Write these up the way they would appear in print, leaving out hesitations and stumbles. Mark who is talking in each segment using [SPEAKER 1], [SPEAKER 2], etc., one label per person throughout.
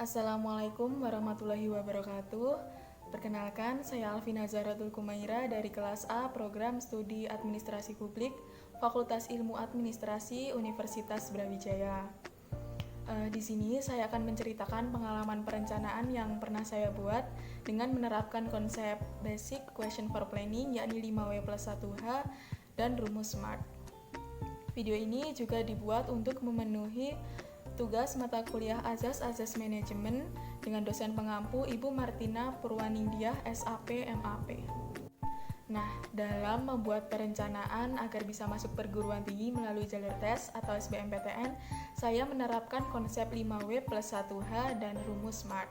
[SPEAKER 1] Assalamualaikum warahmatullahi wabarakatuh. Perkenalkan, saya Alvina Zahratul Kumaira dari kelas A Program Studi Administrasi Publik, Fakultas Ilmu Administrasi Universitas Brawijaya. Di sini saya akan menceritakan pengalaman perencanaan yang pernah saya buat dengan menerapkan konsep Basic Question for Planning, yakni 5W plus 1H, dan rumus SMART. Video ini juga dibuat untuk memenuhi tugas mata kuliah Azas Manajemen dengan dosen pengampu Ibu Martina Purwaningdiah, SAP, MAP. Nah, dalam membuat perencanaan agar bisa masuk perguruan tinggi melalui jalur tes atau SBMPTN, saya menerapkan konsep 5W plus 1H dan rumus SMART.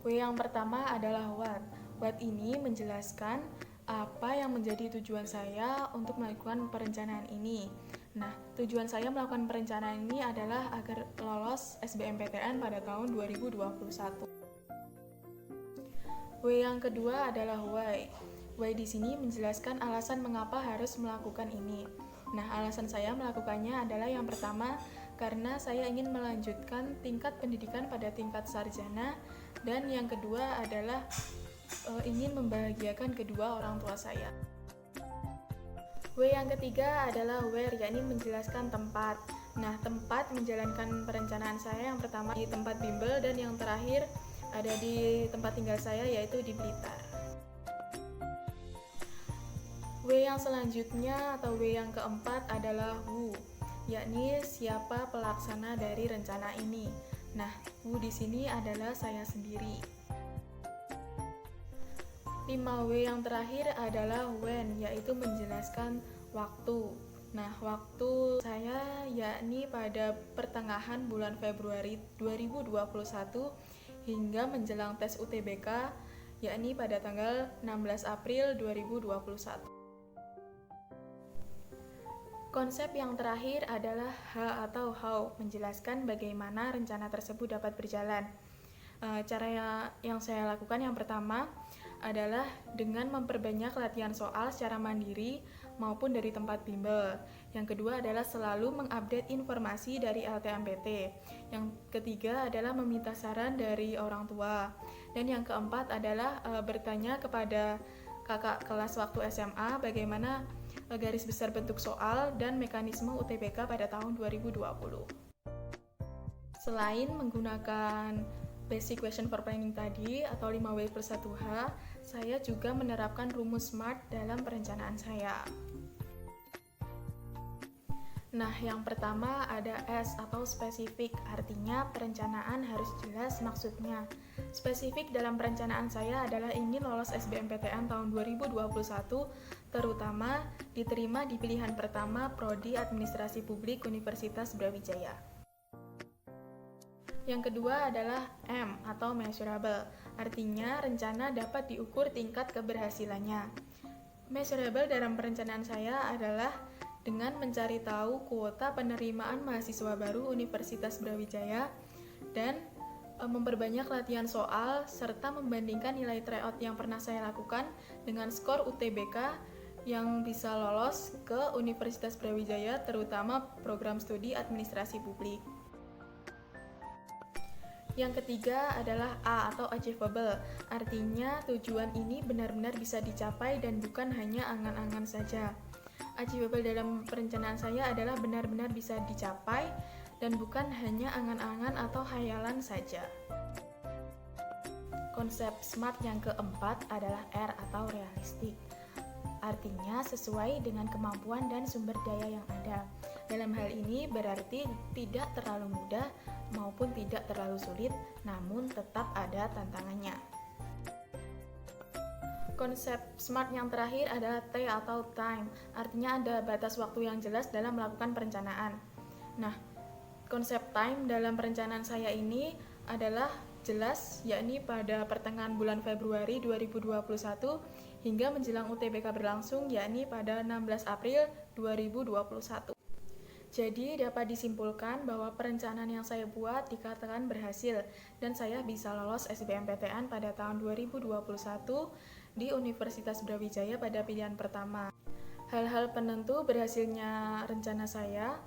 [SPEAKER 1] W yang pertama adalah what. What ini menjelaskan apa yang menjadi tujuan saya untuk melakukan perencanaan ini. Nah, tujuan saya melakukan perencanaan ini adalah agar lolos SBMPTN pada tahun 2021. W yang kedua adalah why. Why di sini menjelaskan alasan mengapa harus melakukan ini. Nah, alasan saya melakukannya adalah yang pertama, karena saya ingin melanjutkan tingkat pendidikan pada tingkat sarjana, dan yang kedua adalah ingin membahagiakan kedua orang tua saya. W yang ketiga adalah where, yakni menjelaskan tempat. Nah, tempat menjalankan perencanaan saya yang pertama di tempat bimbel dan yang terakhir ada di tempat tinggal saya, yaitu di Blitar. W yang selanjutnya atau W yang keempat adalah who, yakni siapa pelaksana dari rencana ini. Nah, who di sini adalah saya sendiri. 5W yang terakhir adalah when, yaitu menjelaskan waktu. Nah, waktu saya yakni pada pertengahan bulan Februari 2021 hingga menjelang tes UTBK, yakni pada tanggal 16 April 2021. Konsep yang terakhir adalah H atau how, menjelaskan bagaimana rencana tersebut dapat berjalan. Cara yang saya lakukan yang pertama adalah dengan memperbanyak latihan soal secara mandiri maupun dari tempat bimbel. Yang kedua adalah selalu mengupdate informasi dari LTMPT. Yang ketiga adalah meminta saran dari orang tua. Dan yang keempat adalah bertanya kepada kakak kelas waktu SMA bagaimana garis besar bentuk soal dan mekanisme UTBK pada tahun 2020. Selain menggunakan Basic Question for Planning tadi atau 5W plus 1H, saya juga menerapkan rumus SMART dalam perencanaan saya. Nah, yang pertama ada S atau spesifik, artinya perencanaan harus jelas maksudnya. Spesifik dalam perencanaan saya adalah ingin lolos SBMPTN tahun 2021, terutama diterima di pilihan pertama Prodi Administrasi Publik Universitas Brawijaya. Yang kedua adalah M atau measurable, artinya rencana dapat diukur tingkat keberhasilannya. Measurable dalam perencanaan saya adalah dengan mencari tahu kuota penerimaan mahasiswa baru Universitas Brawijaya dan memperbanyak latihan soal serta membandingkan nilai tryout yang pernah saya lakukan dengan skor UTBK yang bisa lolos ke Universitas Brawijaya, terutama program studi administrasi publik. Yang ketiga adalah A atau achievable, artinya tujuan ini benar-benar bisa dicapai dan bukan hanya angan-angan saja. Achievable dalam perencanaan saya adalah benar-benar bisa dicapai dan bukan hanya angan-angan atau khayalan saja. Konsep SMART yang keempat adalah R atau realistik, artinya sesuai dengan kemampuan dan sumber daya yang ada. Dalam hal ini berarti tidak terlalu mudah maupun tidak terlalu sulit, namun tetap ada tantangannya. Konsep SMART yang terakhir adalah T atau time, artinya ada batas waktu yang jelas dalam melakukan perencanaan. Nah, konsep time dalam perencanaan saya ini adalah jelas, yakni pada pertengahan bulan Februari 2021 hingga menjelang UTBK berlangsung, yakni pada 16 April 2021. Jadi dapat disimpulkan bahwa perencanaan yang saya buat dikatakan berhasil dan saya bisa lolos SBMPTN pada tahun 2021 di Universitas Brawijaya pada pilihan pertama. Hal-hal penentu berhasilnya rencana saya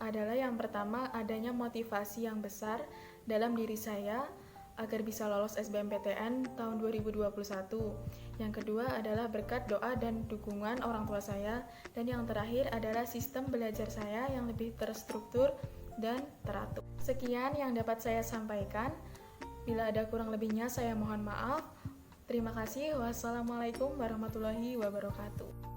[SPEAKER 1] adalah yang pertama, adanya motivasi yang besar dalam diri saya agar bisa lolos SBMPTN tahun 2021. Yang kedua adalah berkat doa dan dukungan orang tua saya. Dan yang terakhir adalah sistem belajar saya yang lebih terstruktur dan teratur. Sekian yang dapat saya sampaikan. Bila ada kurang lebihnya saya mohon maaf. Terima kasih. Wassalamualaikum warahmatullahi wabarakatuh.